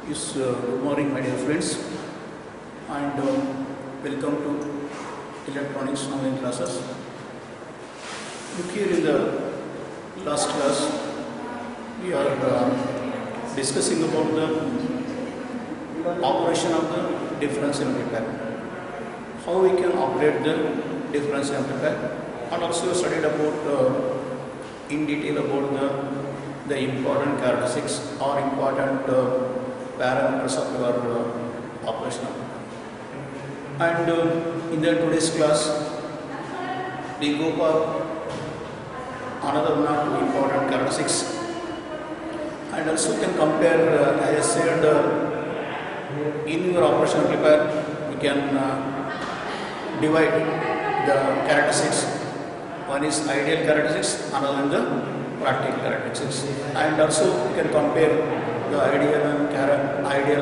Good morning, my dear friends, and welcome to electronics online classes. Look here, in the last class, we are discussing about the operation of the differential amplifier, how we can operate the differential amplifier, and also studied about in detail about the important characteristics or important parameters of your operation. And in the today's class, we go for another one or two important characteristics, and also can compare, as I said, in your operation amplifier, we can divide the characteristics. One is ideal characteristics, another is the practical characteristics, and also we can compare the ideal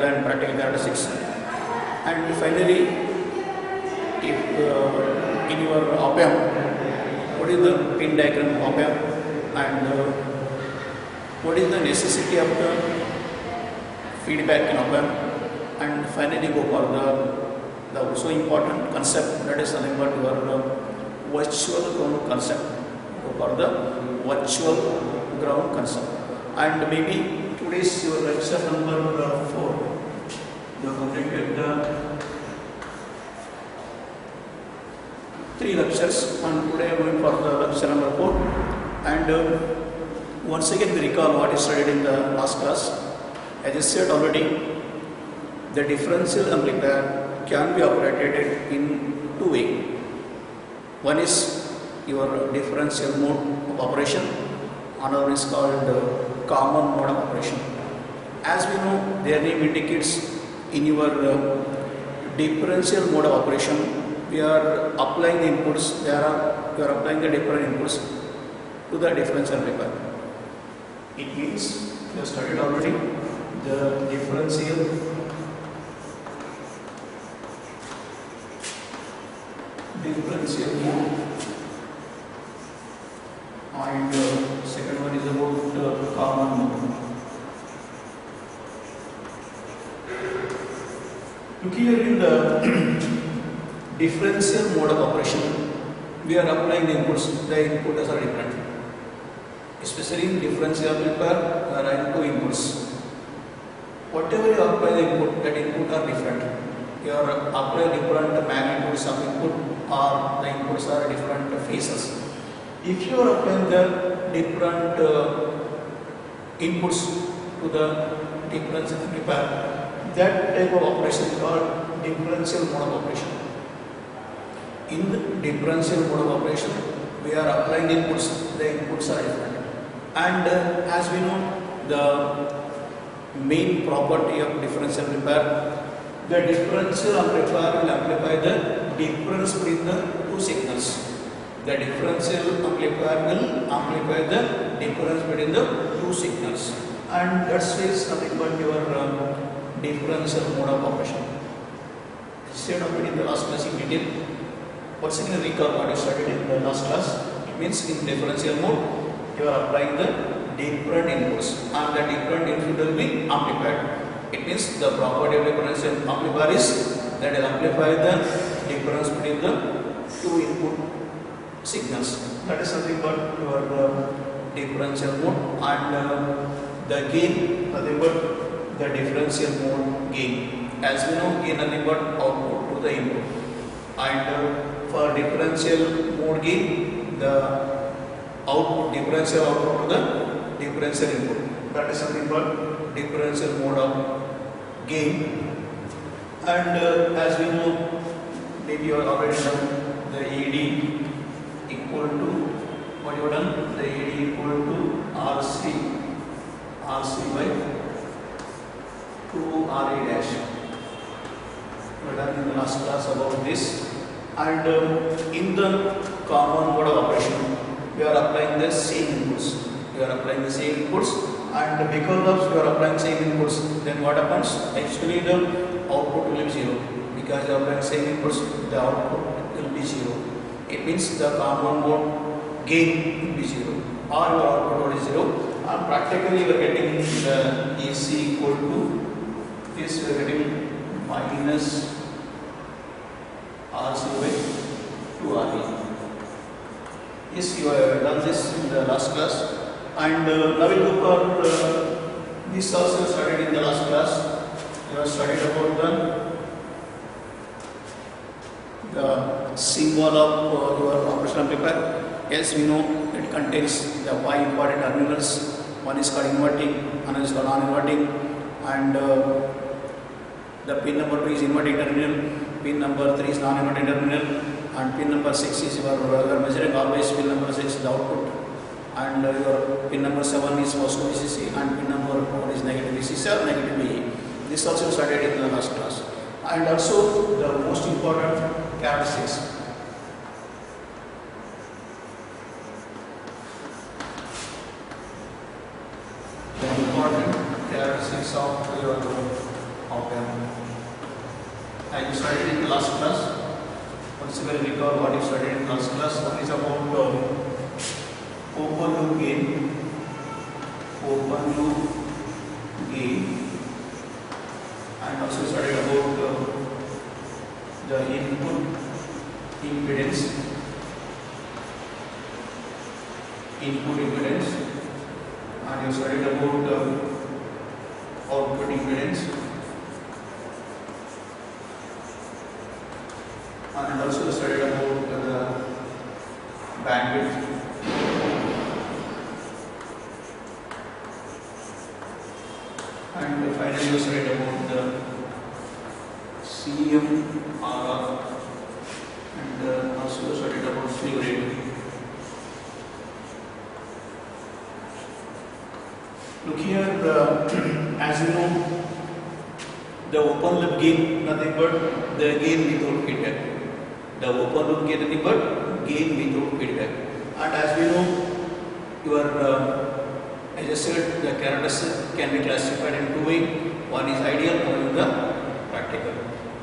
and practical characteristics. And finally, if in your op-amp, what is the pin diagram of op-amp, and what is the necessity of the feedback in op-amp, and finally go for the so important concept, that is nothing but your virtual ground concept. Go for the virtual ground concept. And maybe today's your lecture number 4. You have completed the 3 lectures, and today I am going for the lecture number 4. And once again we recall what is studied in the last class. As I said already, the differential amplifier can be operated in 2 ways. One is your differential mode of operation, another is called common mode of operation. As we know, their name indicates, in your differential mode of operation, we are applying the inputs, we are applying the different inputs to the differential amplifier. It means, we have studied already, the differential mode, and second one is about common mode. Look here, in the differential mode of operation, we are applying the inputs. The inputs are different. Especially in differential amplifier, there are 2 inputs. Whatever you apply the input, that input are different. You are applying different magnitudes of input, or the inputs are different phases. If you are applying the different inputs to the differential amplifier, that type of operation is called differential mode of operation. In the differential mode of operation, we are applying inputs, the inputs are different. And as we know, the main property of differential amplifier, the differential amplifier will amplify the difference between the 2 signals. The differential amplifier will amplify the difference between the 2 signals, and that's nothing but your differential mode of operation. Said already in the last class in detail. Once again, recall what you studied in the last class. It means in differential mode, you are applying the different inputs, and the different input will be amplified. It means the property of differential amplifier is that it will amplify the difference between the 2 input signals. That is something but your differential mode, and the gain, nothing but the differential mode gain. As we know, gain nothing but output to the input, and for differential mode gain, the output, differential output to the differential input. That is something but differential mode of gain. And as we know, maybe you have already done the AD equal to, what you have done, the AD equal to RC by 2RA dash. We have done in the last class about this. And in the common mode of operation, we are applying the same inputs. And because of you are applying same inputs, then what happens? Actually, the output will be 0. Because you are applying same inputs, the output will be 0. It means the common mode gain will be 0, or your output is 0. And practically, you are getting the AC equal to Yes, we are getting minus RC by 2RE. Yes, you have done this in the last class, and now we look for this also studied in the last class. You have studied about the symbol of your operational amplifier. Yes, we know it contains the 5 important terminals. One is called inverting, another is called non-inverting, and the pin number 2 is inverting terminal, pin number 3 is non-inverting terminal, and pin number 6 is your measuring always pin number 6 is the output, and your pin number 7 is positive VCC, and pin number 4 is negative VCC or negative VE. This also studied in the last class. And also the most important characteristics. The important characteristics of your op-amp. I studied in the last class. Once again recall what you studied in the last class. One is about open loop gain, and also studied about the input impedance, and you studied about output impedance, and also studied about the bandwidth, and finally you studied about the CMRR, and also studied about slew rate. Look here, as you know, the open loop gain nothing but the gain without feedback. The open loop gain nothing but gain without feedback. And as we know, your as I said, the characteristics can be classified in two ways. One is ideal, one is the practical.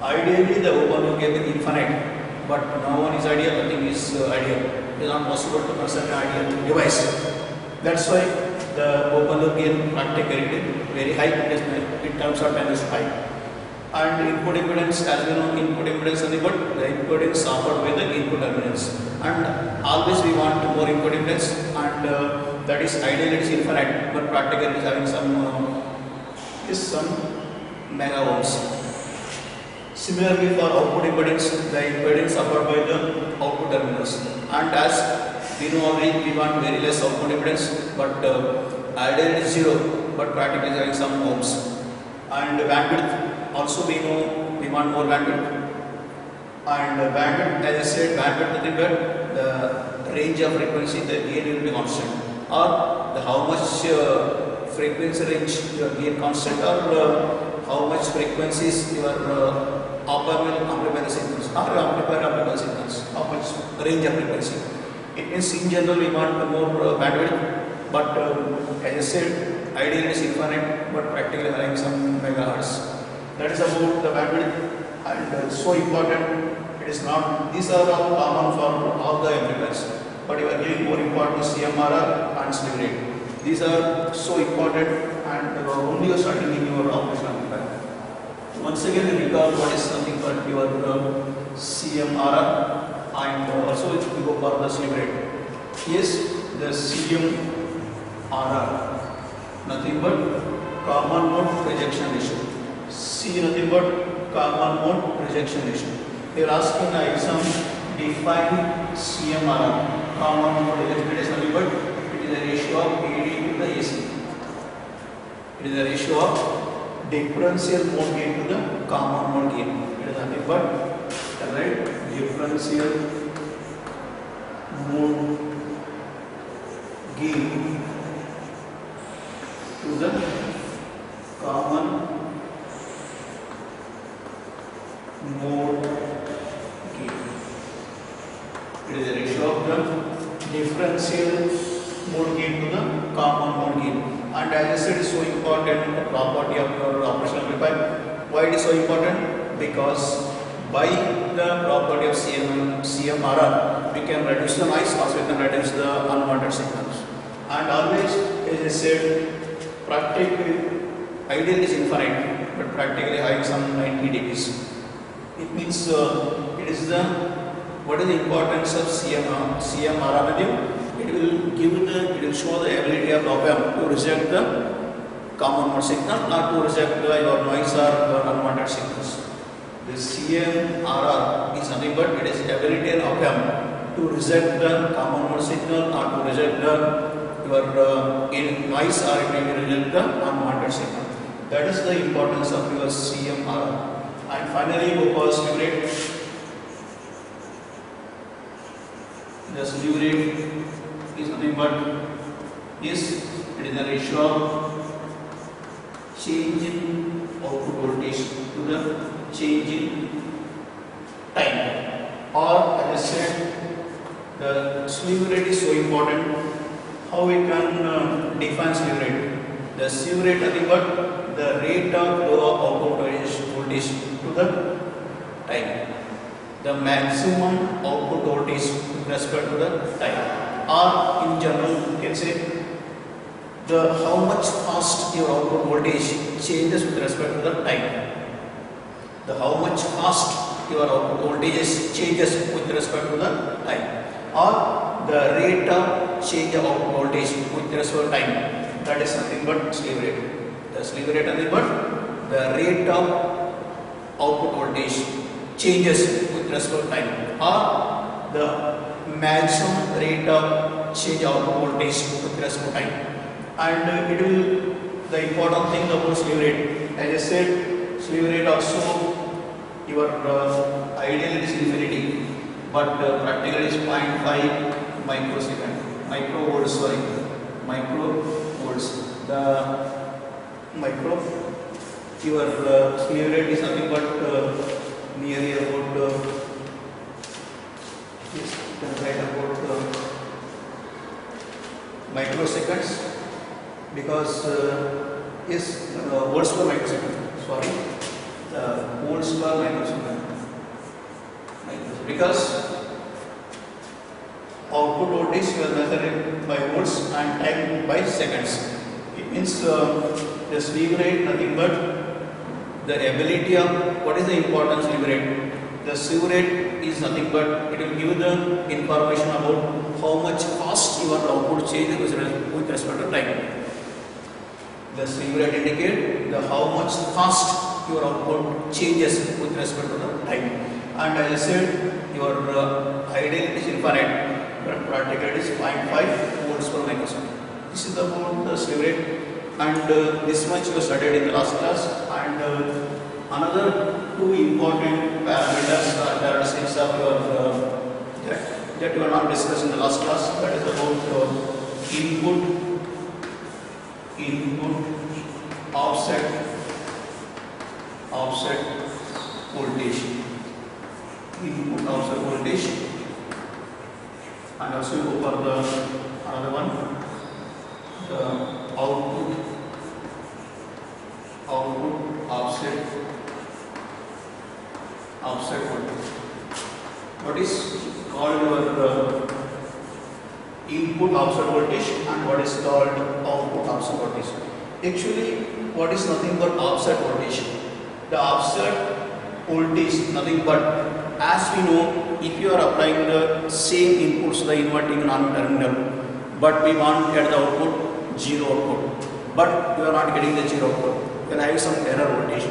Ideally, the open loop gain is infinite, but no one is ideal. Nothing is ideal. It is not possible to present an ideal device. That's why the open loop gain practically very high. In terms of time is high. And input impedance, as we know, input impedance is but the impedance offered by the input terminals. And always we want more input impedance, and that is ideally it is infinite, but practically it is having some mega ohms. Similarly, for output impedance, the impedance offered by the output terminals. And as we know already, we want very less output impedance, but ideally it is 0, but practically it is having some ohms. And bandwidth. Also we know we want more bandwidth, and bandwidth, as I said, bandwidth nothing but the range of frequency, the gain will be constant, or the how much frequency range your gain constant, or how much frequencies your op-amp will amplify the signals, or amplify the signals, how much range of frequency. It means in general we want more bandwidth, but as I said, ideally it is infinite, but practically having some megahertz. That is about the bandwidth, and so important. It is not, these are all common for all the amplifiers, but you are giving more important to CMRR and slew rate. These are so important, and only you are starting in your operational amplifier. Once again, recall what is something called your CMRR, and also if you go for the slew rate. Yes, the CMRR, nothing but common mode rejection ratio. C nothing but common mode rejection ratio. They are asking the exam, define CMRR, common mode rejection ratio, but it is a ratio of AD to the AC. It is a ratio of differential mode gain to the common mode gain. It is nothing but differential mode gain to the common mode gain. It is a ratio of the differential mode gain to the common mode gain. And as I said, it is so important property of your operational amplifier. Why it is so important? Because by the property of CMRR, we can reduce the noise, also we can reduce the unwanted signals. And always, as I said, practically ideal is infinite, but practically having some 90 degrees. It means it is the what is the importance of CMRR value? It will show the ability of the op-amp to reject the common mode signal or to reject your noise or unwanted signals. The CMRR is nothing but it is ability of op-amp to reject the common mode signal or to reject the your noise or it may reject the unwanted signal. That is the importance of your CMRR. And finally, low pass slew rate. The slew rate is nothing but it is the ratio of change in output voltage to the change in time. Or as I said, the slew rate is so important. How we can define slew rate? The slew rate is nothing but the rate of flow of output voltage to the time. The maximum output voltage with respect to the time. Or in general, you can say the how much fast your output voltage changes with respect to the time. The how much fast your output voltage changes with respect to the time. Or the rate of change of output voltage with respect to time. That is nothing but slew rate. The slew rate is nothing but the rate of output voltage changes with respect to time, or the maximum rate of change of output voltage with respect to time. And it will the important thing about slew rate, as I said, slew rate also your ideal is infinity, but practically is 0.5 microvolts. The your slew rate is nothing but nearly about microseconds, because volts per microsecond. Sorry, the volts per microsecond. Because output voltage you are measuring by volts and time by seconds. It means the slew rate nothing but the ability of what is the importance slew rate. The slew rate is nothing but it will give the information about how much fast your output changes with respect to time. The slew rate indicate the how much fast your output changes with respect to the time. And as I said, your ideal is infinite, but practically it is 0.5 volts per microsecond. This is about the slew rate, and this much you studied in the last class. And another two important parameters or characteristics of your that you are not discussed in the last class. That is about input offset voltage, input offset voltage, and also go for the another one, the output offset voltage. What is called your input offset voltage and what is called output offset voltage. Actually, what is nothing but offset voltage? The offset voltage is nothing but, as we know, if you are applying the same inputs, the inverting and non-inverting terminal, but we want to get the output 0 output, but you are not getting the 0 output, you are having some error voltage.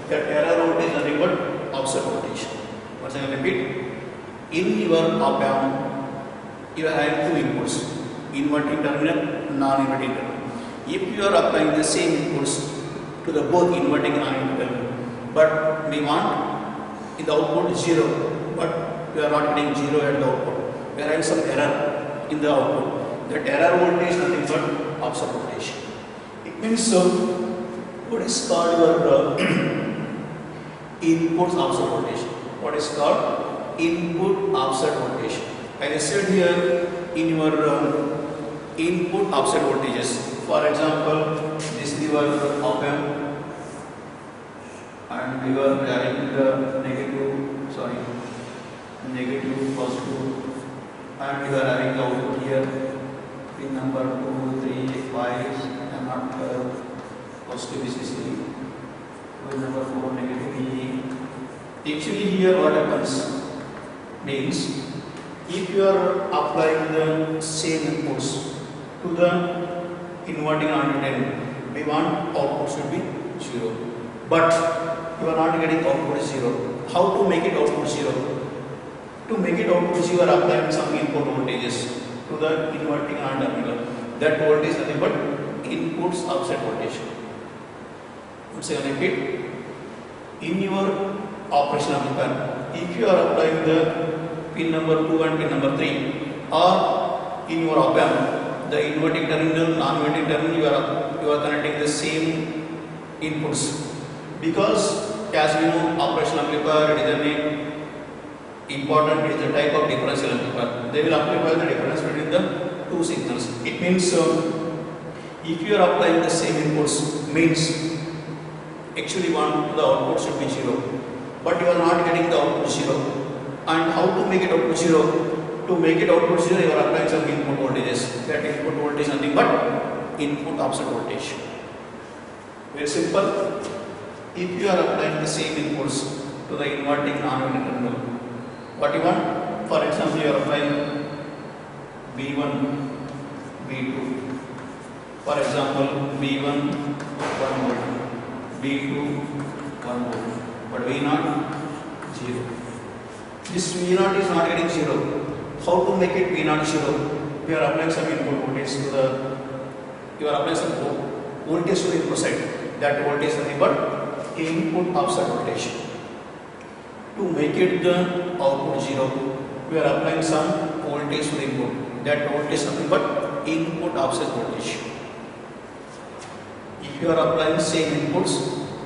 That error voltage is nothing but offset voltage. Once I repeat, in your op-amp, you are having two inputs, inverting terminal, non-inverting terminal. If you are applying the same inputs to the both inverting and non-inverting terminal, but we want in the output 0, but we are not getting 0 at the output, we are having some error in the output. That error voltage is nothing but offset voltage. It means what is called your input offset voltage. What is called input offset voltage. As I said here, in your input offset voltages, for example, this is your op-amp and you are having the negative, positive, and you are having the output here, pin number 2, 3, 5, and not positive VCC. pin number 4 negative VE. Actually here what happens means, if you are applying the same inputs to the inverting AND we want output should be 0. But you are not getting output 0. How to make it output 0? To make it output 0, you are applying some input voltages to the inverting AND terminal. That voltage is nothing but inputs offset voltage. Once again repeat. In your operation amplifier, if you are applying the pin number 2 and pin number 3, or in your op amp, the inverting terminal, non-inverting terminal, you are connecting the same inputs. Because as we know, operation amplifier, it is a important, it is a type of differential amplifier. They will amplify the difference between the two signals. It means if you are applying the same inputs, means actually want the output should be 0, but you are not getting the output 0. And how to make it output 0? To make it output 0, you are applying some input voltages. That input voltage is nothing but input offset voltage. Very simple. If you are applying the same inputs to the inverting non-inverting terminal, what you want? For example, you are applying V1, V2. For example, V1 1 volt, V2 1 volt, but V0 0. This V0 is not getting 0. How to make it V0 0? You are applying some input voltage to the, you are applying some voltage to the input side. That voltage is nothing but input offset voltage. To make it the output 0, we are applying some voltage to the input. That voltage is nothing but input offset voltage. If you are applying same inputs,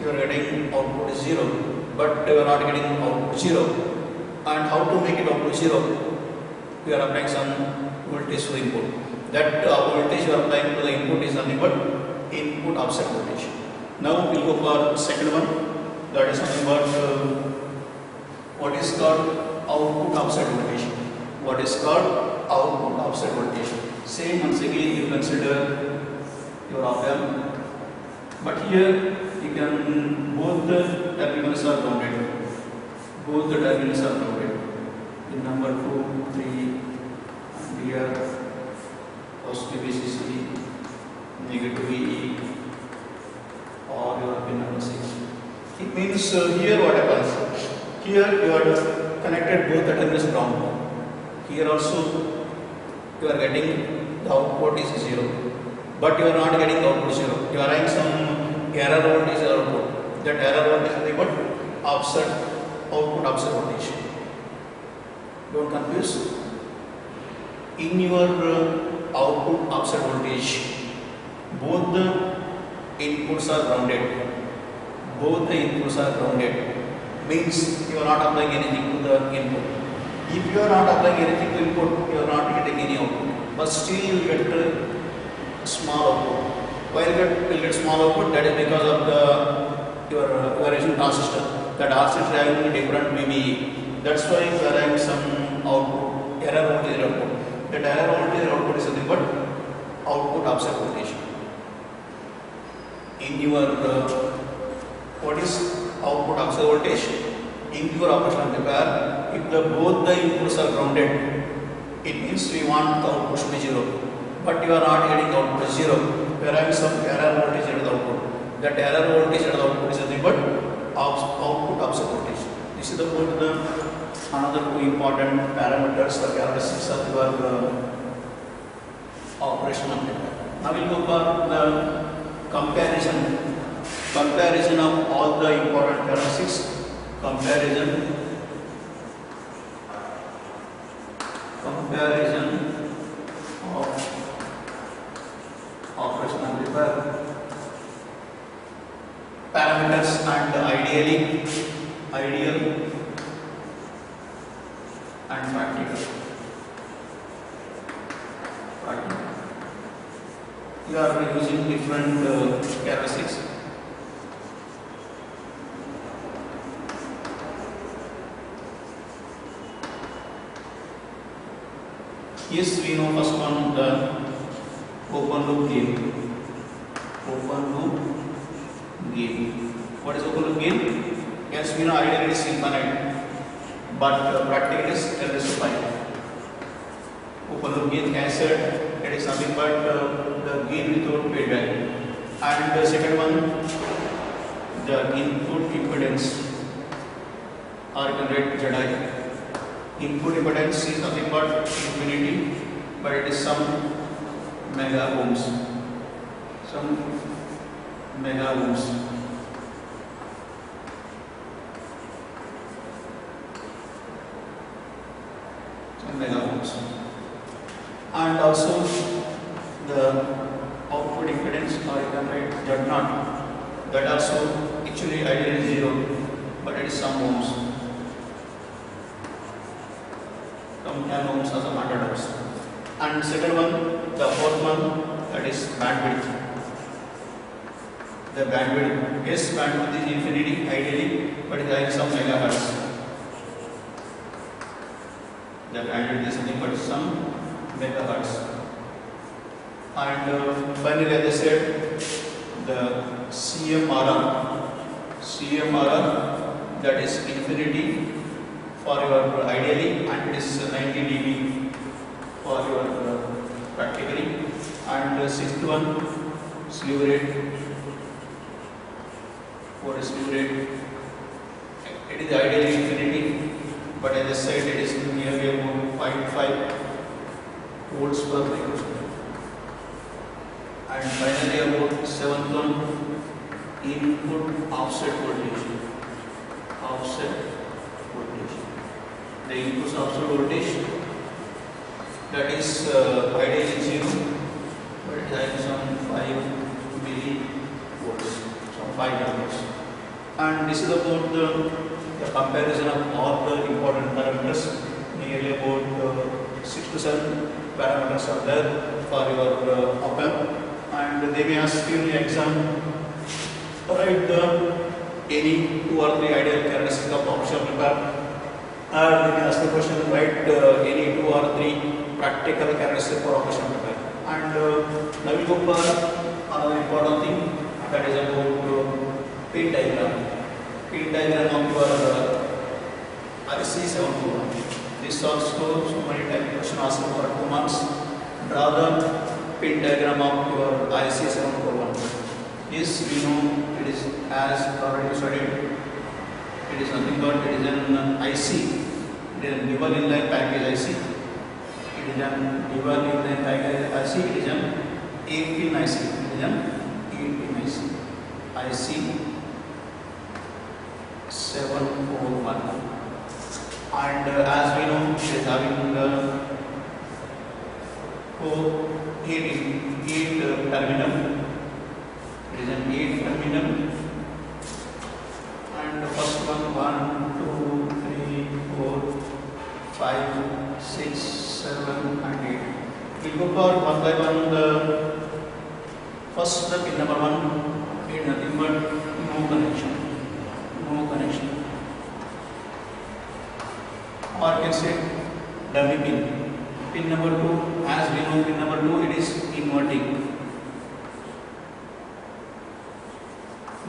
you are getting output 0, but you are not getting output 0. And how to make it output 0? We are applying some voltage to the input. That voltage you are applying to the input is nothing but input offset voltage. Now we will go for second one. That is nothing but what is called output offset voltage. What is called output offset voltage. Same once again you consider your op amp. But here you can, both the terminals are grounded. Both the terminals are grounded. In number 2, 3, and here positive VCC, negative VE, or your pin number 6. It means here what happens? Here you are connected both the terminals ground. Here also you are getting the output is 0. But you are not getting the output 0. You are having some error voltage output. That error voltage is nothing but offset, output offset voltage. Don't confuse. In your output offset voltage, both the inputs are grounded. Both the inputs are grounded. Means you are not applying anything to the input. If you are not applying anything to input, you are not getting any output. But still you will get small output. Why you will get small output? That is because of the your using transistor. That transistor is having a different VBE. That's why you are having some output, error voltage output. That error voltage output is nothing but output offset voltage. In your what is output offset voltage? In your operation amplifier, if both the inputs are grounded, it means we want the output to be 0. But you are not getting the output 0. You are having some error voltage at the output. That error voltage at the output is nothing but output offset voltage. This is the another two important parameters or characteristics of your operation amplifier. Now we will go for the comparison of all the important characteristics. Comparison of operation amplifier parameters and ideal and practical. We are using different characteristics. Yes, we know first one, the open loop gain. Open loop gain. What is open gain? Yes, we know ideally it is infinite, but practically it is 10 raised to 5. Open loop gain cancelled, it is nothing but the gain without paid value. And the second one, the input impedance, or you can write ZI. Input impedance is nothing but infinity, but it is some mega ohms. Some mega ohms. Some mega ohms. And also the output impedance, or you can write Z0, that also actually ideally is 0, but it is some ohms, some 10 ohms or some 100 ohms. And second one, the fourth one, that is bandwidth. The bandwidth, yes, bandwidth is infinity ideally, but it has some megahertz. The bandwidth is nothing but some megahertz. And finally, as I said, the CMRR, that is infinity for your ideally, and it is 90 dB for your practically. And the sixth one, slew rate. What is slew rate? It is ideally infinity, but as I said, it is nearly about 0.5 volts per microseconds. And finally, about seventh one, input offset voltage. Offset voltage. The input offset voltage, that is ideally 0, but it has some 5 millivolts, some 5 volts. And this is about the comparison of all the important parameters. Nearly about 6 to 7 parameters are there for your op-amp. And they may ask you in the exam, write any 2 or 3 ideal characteristics of option amplifier. And they may ask the question, write any 2 or 3 practical characteristics for option amplifier. And now we go for another important thing, that is about pin diagram. Pin diagram of your IC741. This also so many times question asked for 2 marks. Draw the pin diagram of your IC741. Yes, we know it is, as already studied, it is nothing but it is an IC. It is a dual inline package IC. It is an dual inline package IC. It is an 8-pin IC. It is an 8-pin IC. IC 741. And as we know, it is having the 8 terminal. It is an 8 terminal. And the first one, 1, 2, 3, 4, 5, 6, 7, and 8. We will go for one by one. The first pin number 1 is nothing but no connection. No connection. Or you can say dummy pin. Pin number 2, as we know, pin number 2, it is inverting.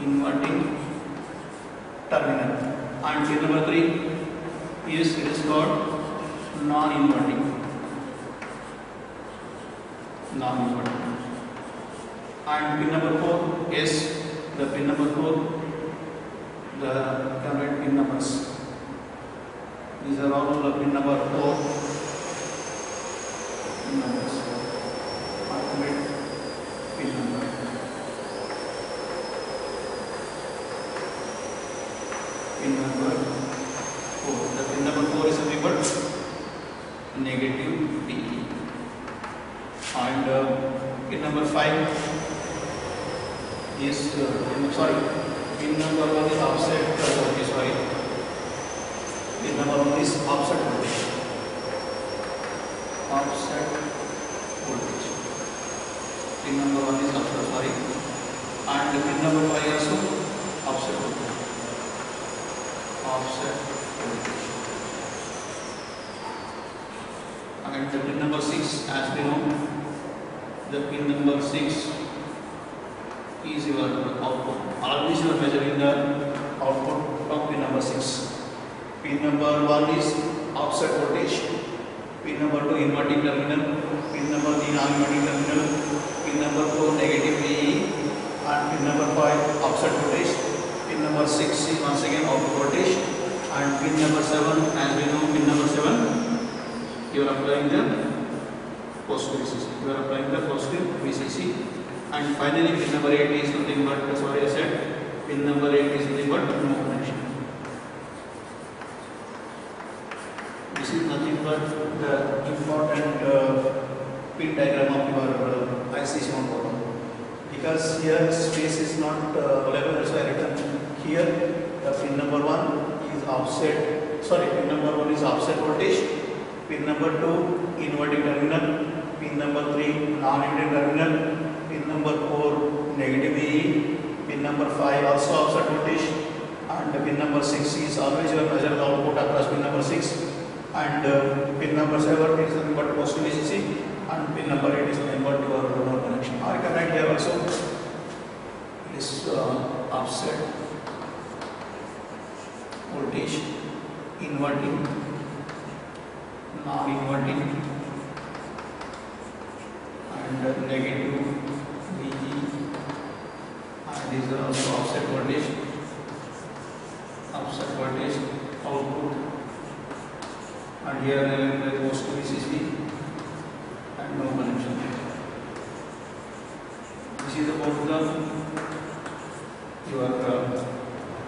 Inverting terminal. And pin number 3 is, it is called non-inverting. Non-inverting. And pin number 4 is the pin number 4, the current pin numbers. These are all the pin number 4 pin numbers. Alternate pin number. Pin number 4. The pin number 4 is nothing but negative DE. And pin number 5 is pin number 1 is offset voltage. Pin number 1 is offset voltage. Offset voltage. Pin number 1 is offset, and pin number 5 also offset voltage. Offset voltage. And the pin number 6, as we know, the pin number 6 is your output. Always you are measuring the output from pin number 6. Pin number 1 is offset voltage. Pin number 2 inverting terminal. Pin number 3 non-inverting terminal. Pin number 4 negative VE, and pin number 5 offset voltage. Pin number 6 is once again output voltage, and pin number 7, as we know, pin number 7 you are applying the positive VCC. You are applying the positive VCC, and finally pin number 8 is nothing but, sorry I said, pin number 8 is nothing but no connection. This is nothing but the important pin diagram of your IC 741. Because here space is not available, that's why I written here the pin number 1 is offset, pin number 1 is offset voltage, pin number 2 inverting terminal, pin number 3 non-inverting terminal, pin number 4 negative VE, pin number 5 also offset voltage, and pin number 6 is always you measure the output across pin number 6, and pin number 7 is nothing but positive VCC, and pin number 8 is nothing but your load connection. Or you can write here also this offset voltage, inverting, non-inverting, and negative VE, and this is also offset voltage output, and here there is positive VCC and no connection. This is about your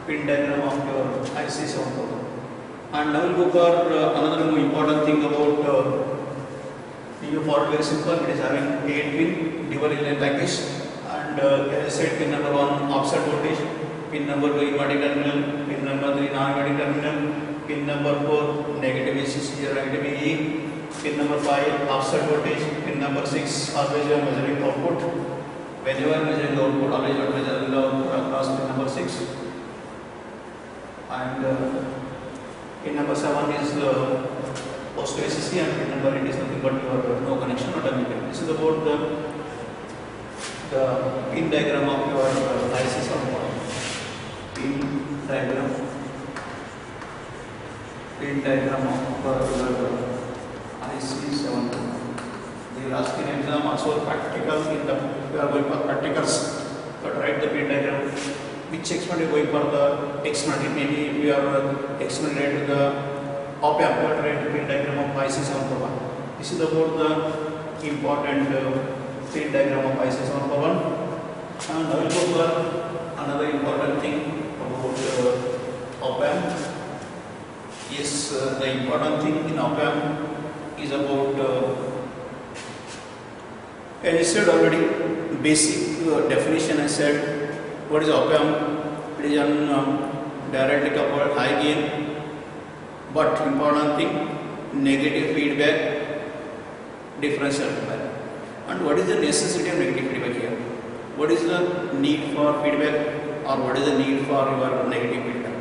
pin diagram of your IC 741. And now we'll go for another more important thing about PU fault. Very simple. It is having 8 pin dual relay package, and as I said, pin number 1 offset voltage, pin number 2 inverting terminal, pin number 3 non-inverting terminal, pin number 4 negative VCC or negative VE, pin number 5 offset voltage, pin number 6 always you are measuring the output. When you are measuring the output, always you are measuring the output across pin number 6, and pin number 7 is positive VCC, and pin number 8 is nothing but your no connection or dummy pin. This is about the pin diagram of your IC 741. Pin diagram of your IC 741. They will ask in exam also practical. In the we are going for practicals, but write the pin diagram. Which experiment is going for the experiment? Maybe we are experimenting the op-amp, but write the pin diagram of IC 741. This is about the important pin diagram of IC 741. And I will go for another important thing about op-amp. Yes, the important thing in op-amp is about, as I said already, basic definition. I said, what is op-amp? It is an directly coupled high gain, but important thing, negative feedback differential amplifier. And what is the necessity of negative feedback here? What is the need for feedback, or what is the need for your negative feedback?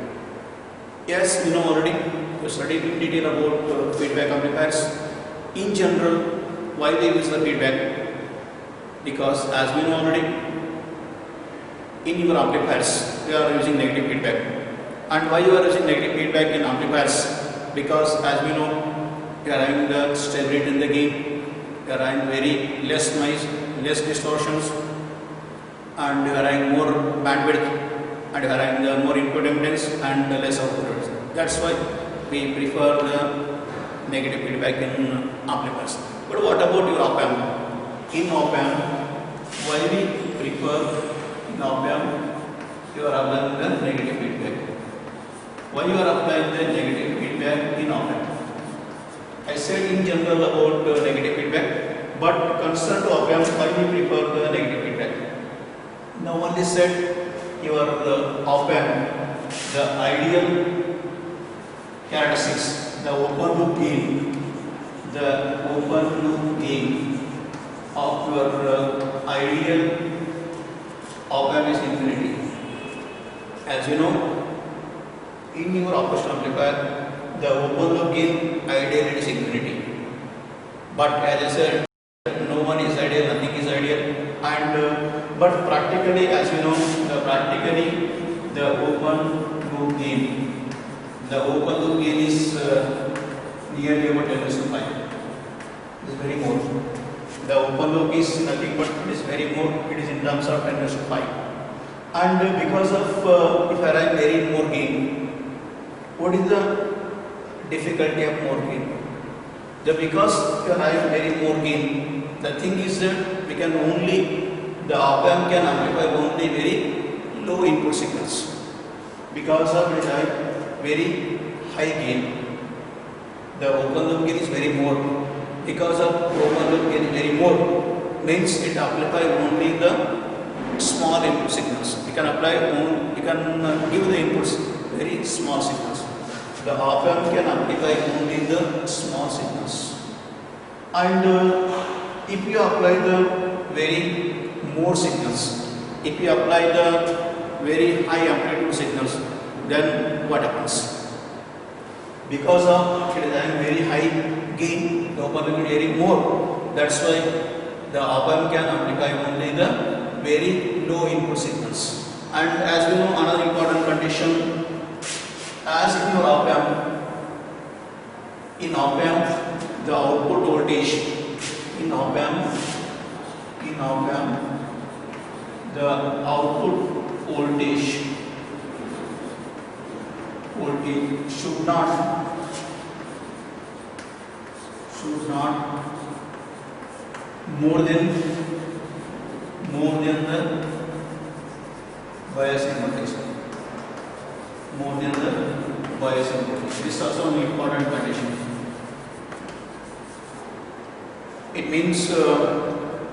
Yes, you know already, you studied in detail about feedback amplifiers. In general, why they use the feedback? Because as we know already, in your amplifiers, you are using negative feedback. And why you are using negative feedback in amplifiers? Because as we know, you are having the stability in the gain, you are having very less noise, less distortions, and you are having more bandwidth, and you are having the more input impedance and less output impedance. That's why we prefer the negative feedback in amplifiers. But what about your op-amp? In op-amp, why we prefer in op-amp you are applying the negative feedback? Why you are applying the negative feedback in op-amp? I said in general about negative feedback, but concerned to op-amp, why we prefer the negative feedback? Now only said your op-amp, the ideal characteristics, the open loop gain, of your ideal op-amp is infinity. As you know, in your operational amplifier, the open loop gain ideal is infinity. But as I said, no one is ideal, nothing is ideal, and but practically, as you know, the open loop gain. The open loop gain is nearly about 10 raised to 5. It is very more. The open loop is nothing but it is very more. It is in terms of 10 raised to 5. And because of if I write very more gain, what is the difficulty of more gain? Because if I have very more gain, the thing is that we can only, the op-amp can amplify only very low input signals. Because of it I have very high gain. The open loop gain is very more. Because of open loop gain is very more, means it amplifies only the small input signals. You can apply you can give the inputs very small signals. The op-amp can amplify only the small signals. And if you apply the very more signals, if you apply the very high amplitude signals, then what happens? Because of it is having very high gain, the op-amp will be very more. That's why the op-amp can amplify only the very low input signals. And as we know, another important condition, as in your op-amp, the output voltage in op-amp, the output voltage should not more than the biasing voltage. More than the biasing voltage. This is also an important condition. It means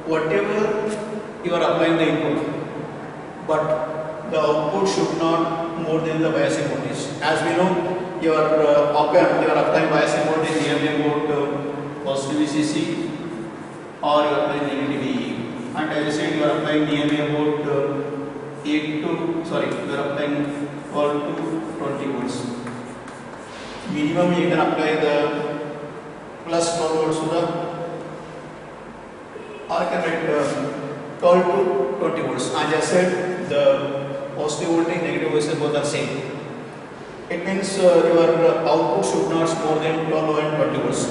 whatever you are applying the input, but the output should not more than the biasing voltage. As we know, your op-amp, you are applying biasing voltage nearly about positive VCC or you are applying negative VE. And as I said, you are applying nearly about you are applying 12 to 20 volts. Minimum you can apply the plus 12 volts to the, or you can write 12 to 20 volts. As I said, the positive voltage, negative voltage both are same. It means your output should not more than 12 and 20 volts.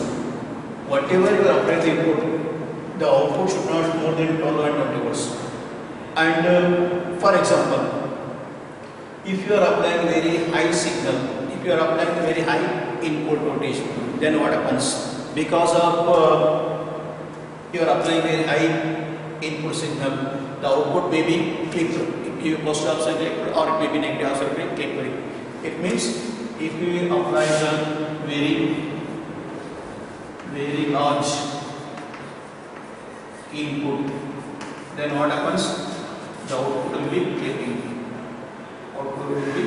Whatever you are applying the input, the output should not more than 12 and 20 volts. And for example, if you are applying very high signal, if you are applying very high input voltage, then what happens? Because of you are applying very high input signal, the output may be clipped. If you positive offset clipped, or it may be negative offset clipped. It means if you apply the very large input, then what happens? The output will be clipping. Output will be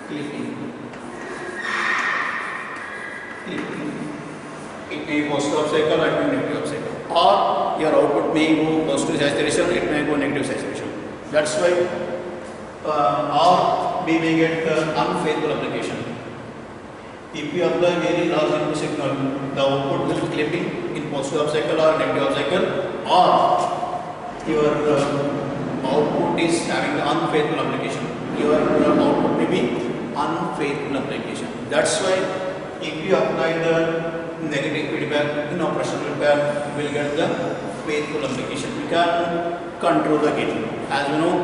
clipping. It may be positive half cycle or it may be negative half cycle. Or your output may go positive saturation, it may go negative saturation. That's why or we may get unfaithful application. If you apply very large input signal, the output will be clipping in positive half cycle or negative half cycle, or your output is having the unfaithful application. Your output may be unfaithful application. That's why if you apply the negative feedback in operational feedback, you will get the faithful application. You can control the gain. As you know,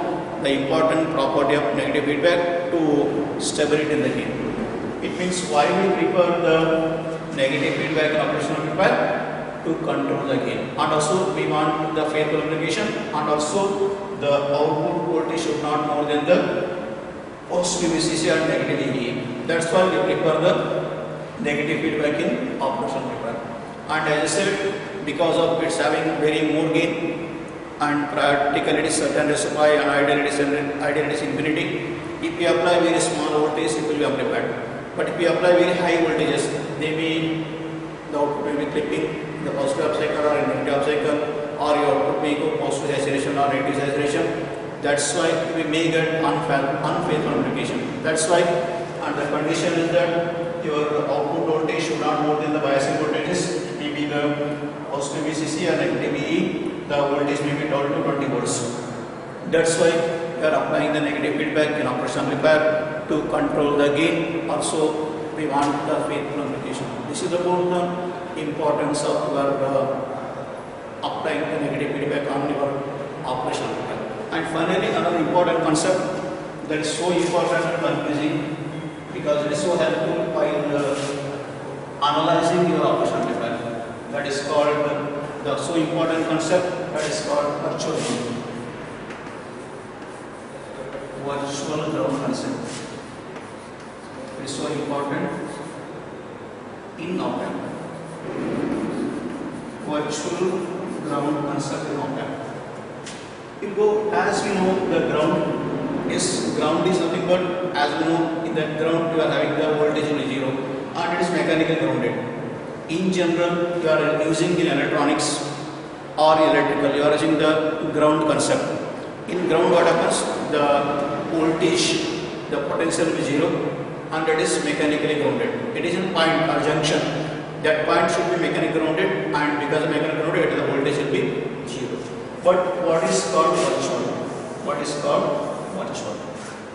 the important property of negative feedback to stability in the gain. It means why we prefer the negative feedback in operational feedback? To control the gain. And also we want the faithful application, and also the output voltage should not more than the positive VCC or negative EVA. That's why we prefer the negative feedback in operational feedback. And as I said, because of it's having very more gain, and practically it is certain raised to 5 and ideally it is infinity. If we apply very small voltage, it will be amplified. But if we apply very high voltages, maybe the output will be clipping in the positive half cycle or in negative half cycle, or your output may go positive saturation or negative saturation. That's why we may get unfaithful application. That's why, and the condition is that your output voltage should not more than the biasing voltages. It may be the positive VCC or negative VE. the voltage may be told to 20 volts. That's why we are applying the negative feedback in operation amplifier to control the gain. Also, we want the faithful application. This is about the importance of our applying the negative feedback on your operation amplifier. And finally, another important concept that is so important and confusing because it is so helpful while analyzing your operation amplifier. That is called the so important concept that is called virtual ground. Virtual ground concept. It is so important in op-amp. Virtual ground concept in op-amp. As we know, the ground is nothing but, as we know, in that ground you are having the voltage in 0 and it is mechanically grounded. In general, you are using in electronics or electrical, you are using the ground concept. In ground, what happens? The voltage, the potential will be 0 and it is mechanically grounded. It is in point or junction. That point should be mechanically grounded, and because of mechanically grounded, the voltage will be 0. But what is called virtual? What is called virtual?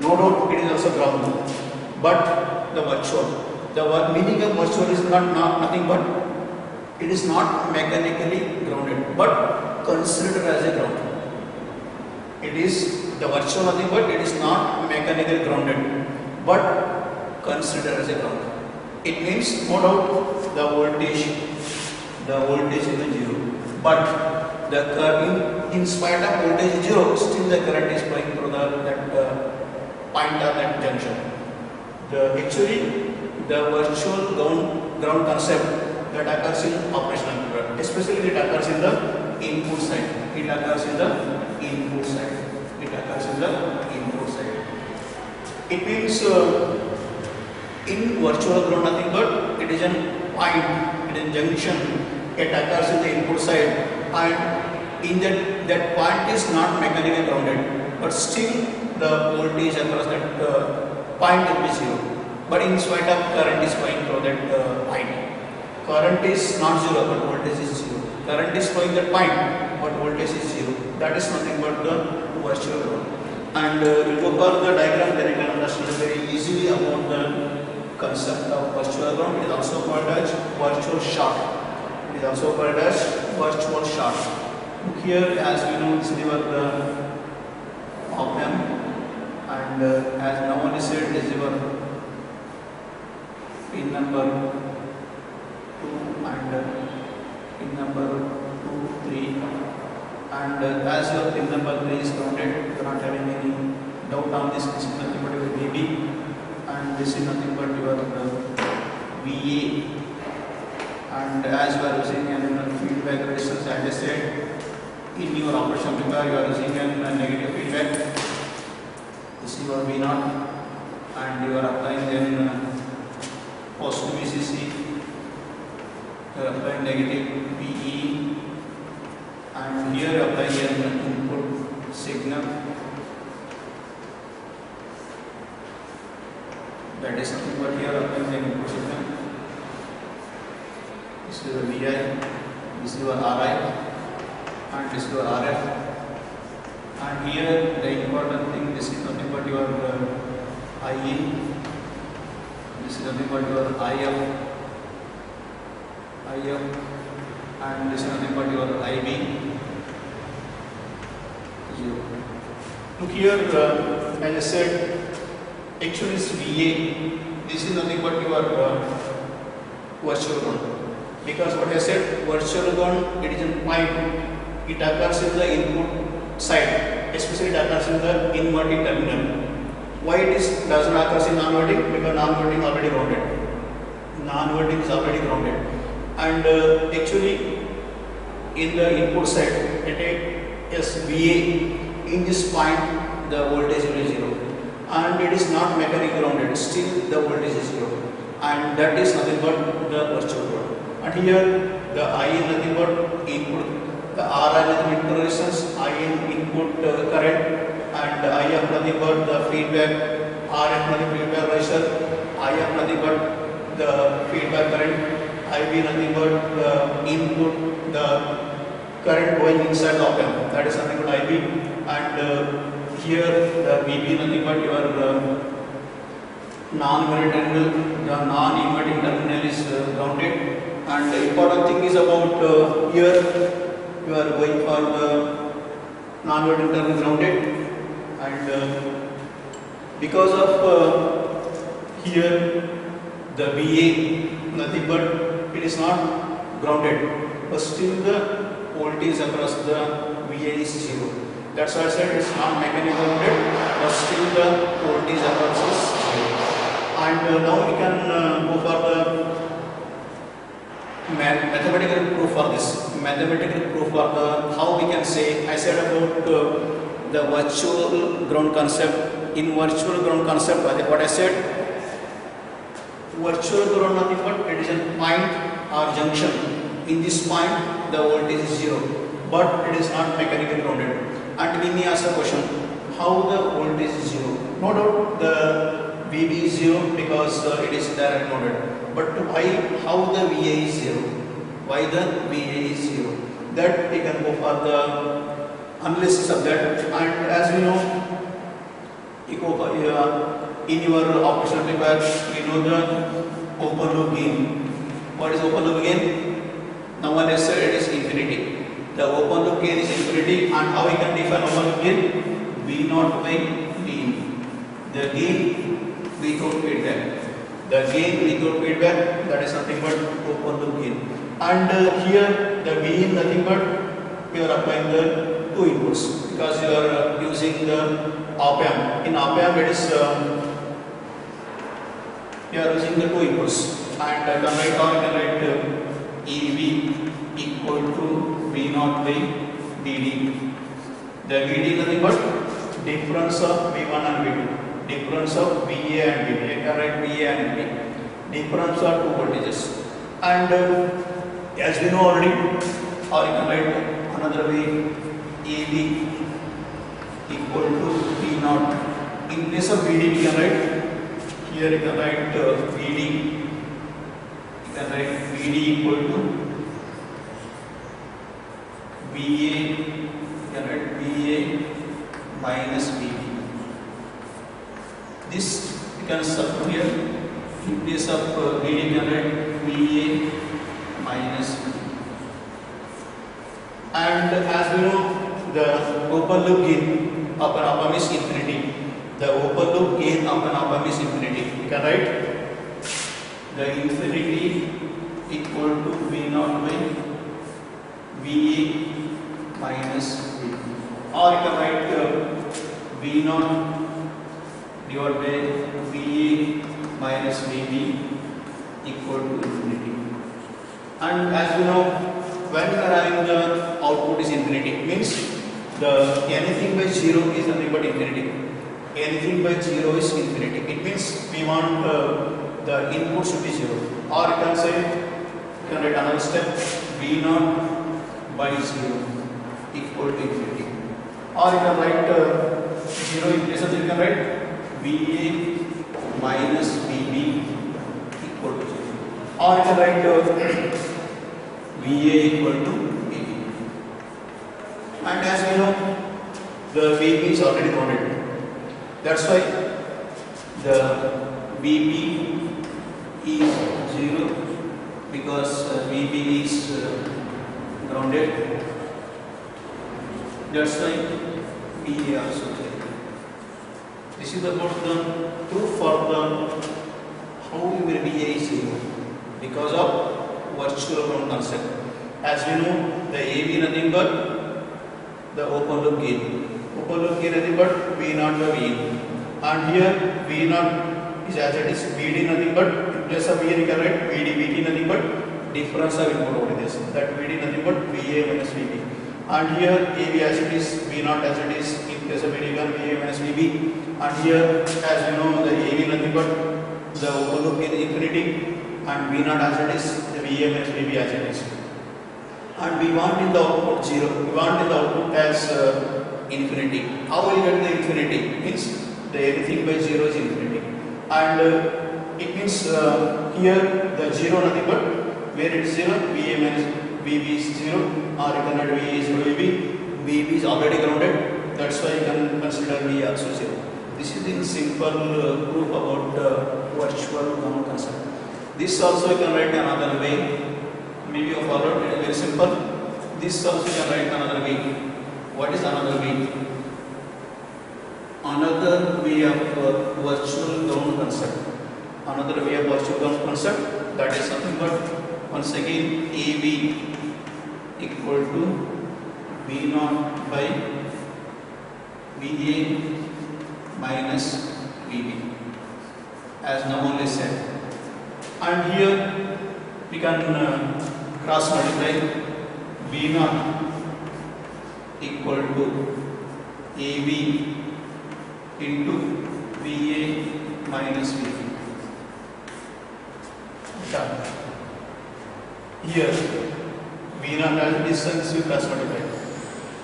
No doubt it is also ground. But the virtual, the meaning of virtual is nothing but it is not mechanically grounded, but considered as a ground. It is the virtual nothing but it is not mechanically grounded, but considered as a ground. It means no doubt the voltage is 0, but the current, in spite of voltage 0, still the current is flowing through that point of that junction. Actually, the virtual ground concept that occurs in operational amplifier, especially it occurs in the input side. It occurs in the input side. It occurs in the input side. It means in virtual ground nothing but it is a point, it is a junction. It occurs in the input side, and in that point is not mechanically grounded, but still the voltage across that point will be 0. But in spite of current is flowing through that point. Current is not 0, but voltage is 0. Current is flowing that point, but voltage is 0. That is nothing but the virtual ground. And we will go the diagram, then you can understand very easily about the concept of virtual ground. It is also called as virtual short. It is also called as virtual short. Here, as we know, this is your op-amp, and as now only said, this is your pin number 2 and pin number 2, 3, and as your pin number 3 is grounded, you are not having any doubt on this. This is nothing but your VB, and this is nothing but your VA. And as you are using an feedback resistance, as I said, in your operation amplifier you are using a negative feedback. This is your V0, and you are applying then positive VCC, you are applying negative VE, and here you are applying an input signal, that is nothing but here applying the input signal. This is the VI, this is your RI, and this is your RF. And here the important thing, this is nothing but your IE. This is nothing but your IF, and this is nothing but your IB. 0. Look here, as I said, actually it's VA. This is nothing but your virtual ground. Because what I said, virtual ground, it is in point. It occurs in the input side, especially it occurs in the inverting terminal. Why it does not occur in non-inverting? Because non-inverting is already grounded. Non-inverting is already grounded. And actually, in the input side, it is VA. In this point, the voltage will be 0. And it is not mechanically grounded, still the voltage is 0. And that is nothing but the virtual ground. And here, the I is nothing but input, the R is nothing but resistance, I in input current, and IF nothing but the feedback, RF nothing feedback resistor, IF nothing but the feedback current, IB nothing but the input, the current going inside the op amp, that is something called IB, and here the VB nothing but your non-inverting terminal, the non-inverting terminal is grounded, and the important thing is about here you are going for the non-inverting terminal grounded, and because of here the VA nothing but it is not grounded, but still the voltage across the VA is 0. That's why I said it's not mechanically grounded, but still the voltage across is 0. And now we can go for the mathematical proof for this. Mathematical proof for the how we can say. I said about the virtual ground concept. In virtual ground concept, what I said, virtual ground nothing but it is a point or junction. In this point, the voltage is 0, but it is not mechanically grounded. And we may ask a question: how the voltage is 0? No doubt the VB is 0 because it is direct grounded. But why? How the VA is 0? Why the VA is 0? That we can go for the analysis of that. And as we know, in your operational paper, we know the open loop gain. What is open loop gain? Now one has said it is infinity. The open loop gain is infinity, and how we can define open loop gain? V naught by D. The gain without feedback. The gain without feedback, that is nothing but open loop gain. And here the V is nothing but we are applying the two inputs because you are using the op amp. In op amp it is you are using the two inputs, and you can write EV equal to V naught by DD. The VD is nothing but difference of V1 and V2, difference of VA and VB. You can write VA and VB, difference of two voltages. And as we know already, or you can write another way, EV equal to V naught. In place of VD, we can write here. You can write VD. You can write VD equal to VA. You can write VA minus VB. This you can substitute here. In place of VD, you can write VA minus VB. And as we know, the open loop gain of an op amp is infinity. The open loop gain of an op amp is infinity. You can write the infinity equal to V naught by VA minus V. Or you can write V naught divided by VA minus VB equal to infinity. And as we know, when we are having the output is infinity, means the anything by 0 is nothing but infinity. Anything by 0 is infinity. It means we want the input should be 0. Or you can say, you can write another step, V naught by 0 equal to infinity. Or you can write 0 in place of 0, you can write VA minus VB equal to 0. Or you can write VA equal to VB. And as we know, the VB is already grounded. That's why the VB is 0 because VB is grounded. That's why VA also 0. This is about the proof for the how your VA is 0 because of virtual ground concept. As we know, the AV nothing but the open loop gain. Open loop gain nothing but V naught by V. And here V naught is as it is, VD nothing but in place of VA you can write VD, VT nothing but difference of input voltages. That VD nothing but VA minus VB. And here AV as it is, V naught as it is, in place of VD you can VA minus VB. And here as we know, the AV nothing but the open loop gain is infinity, and V naught as it is, the VA minus VB as it is. And we want in the output 0, we want in the output as infinity. How will you get the infinity? Means the anything by 0 is infinity. And it means here the 0 nothing but where it is 0, VA minus VB is 0, or you can write VA is equal to VB. VB is already grounded, that's why you can consider V also 0. This is in simple proof about virtual ground concept. This also you can write another way. Maybe you followed, it is very simple. This also you can write another way. What is another way? Another way of virtual ground concept. Another way of virtual ground concept, that is something but once again AB equal to V0 by VA minus VB, as Naval said. And here we can cross multiply V0 equal to AB into VA minus VB. Done. Here V0 as distance you cross multiply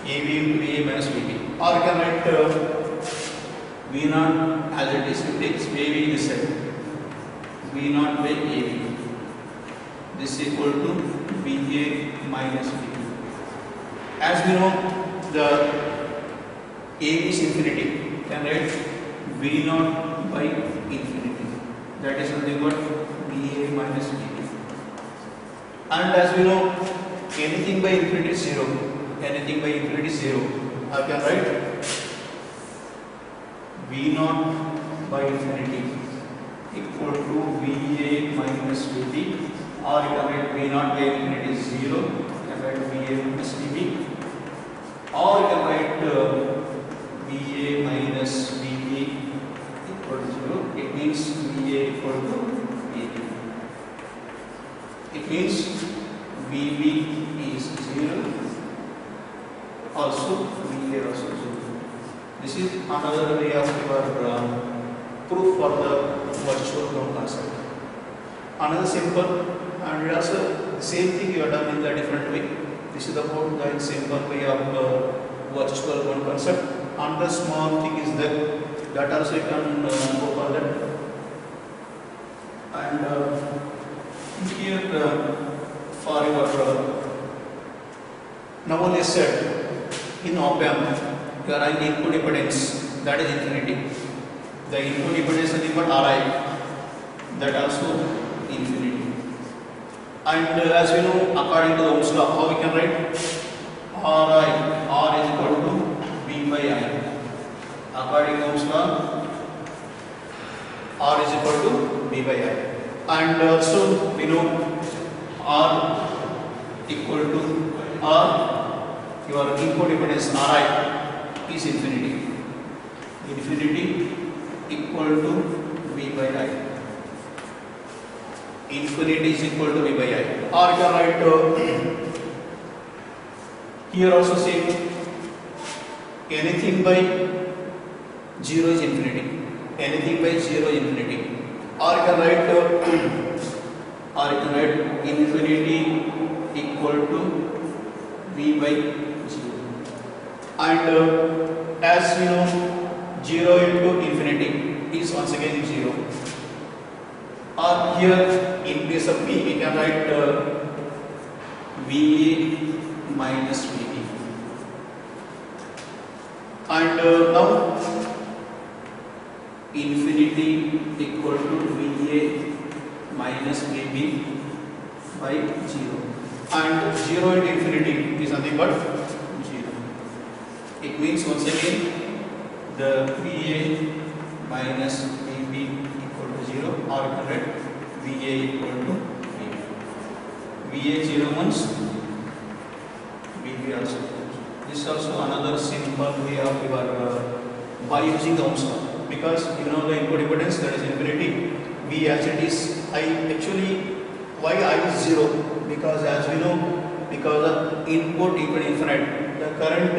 AB into VA minus VB, or you can write V0 as it is, it takes AB this side, V0 by AB, this is equal to VA minus VB. As we know, the AB is infinity, can write V0 by infinity, that is nothing but VA minus VB. And as we know, anything by infinity is 0, anything by infinity is 0, I can write V0 by infinity equal to VA minus VB, or you can write V0 by infinity is 0, you can write VA minus VB, or you can write VA minus VB equal to 0. It means VA equal to VB. It means VB is 0, also VA also 0. This is another way of your proof for the virtual ground concept. Another simple, and it also same thing you have done in the different way. This is about the simple way of virtual ground concept. Another small thing is that also you can go for that. And here for your now let's said in op-amp you are having input impedance, that is infinity. The input impedance is nothing but Ri, that also infinity. And as we know, according to the Ohm's law, how we can write Ri, R is equal to V by I. According to Ohm's law, R is equal to V by I. And also we know R equal to R, your input impedance Ri is infinity. Infinity equal to V by I. Infinity is equal to V by I. Or you can write here also same. Anything by 0 is infinity. Anything by 0 is infinity. Or you can write infinity equal to V by 0. And as we know, 0 into infinity is once again 0. Or here in case of V, we can write VA minus VB. And now infinity equal to VA minus VB by 0. And 0 into infinity is nothing but 0. It means once again the VA minus VB equal to 0, or you can write VA equal to VB. VA 0 means VB also. This is also another simple way of your by using the Ohm's law, because you know the input impedance, that is infinity. V as it is I, actually why I is 0, because as we know, because the input equal to infinite, the current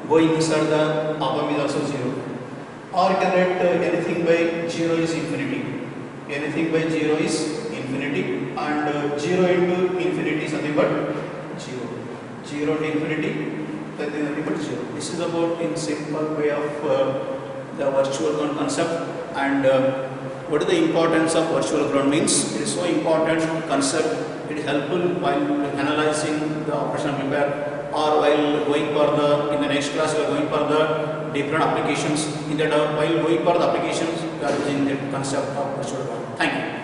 going inside the op-amp is also 0. Or you can write anything by 0 is infinity. Anything by 0 is infinity, and 0 into infinity is nothing but 0. 0 to infinity, that is nothing but 0. This is about in simple way of the virtual ground concept. And what is the importance of virtual ground means? It is so important concept It is helpful while analyzing the operational amplifier, or while going for the, in the next class we are going for the different applications. In that while going for the applications we are using the concept of virtual ground. Thank you.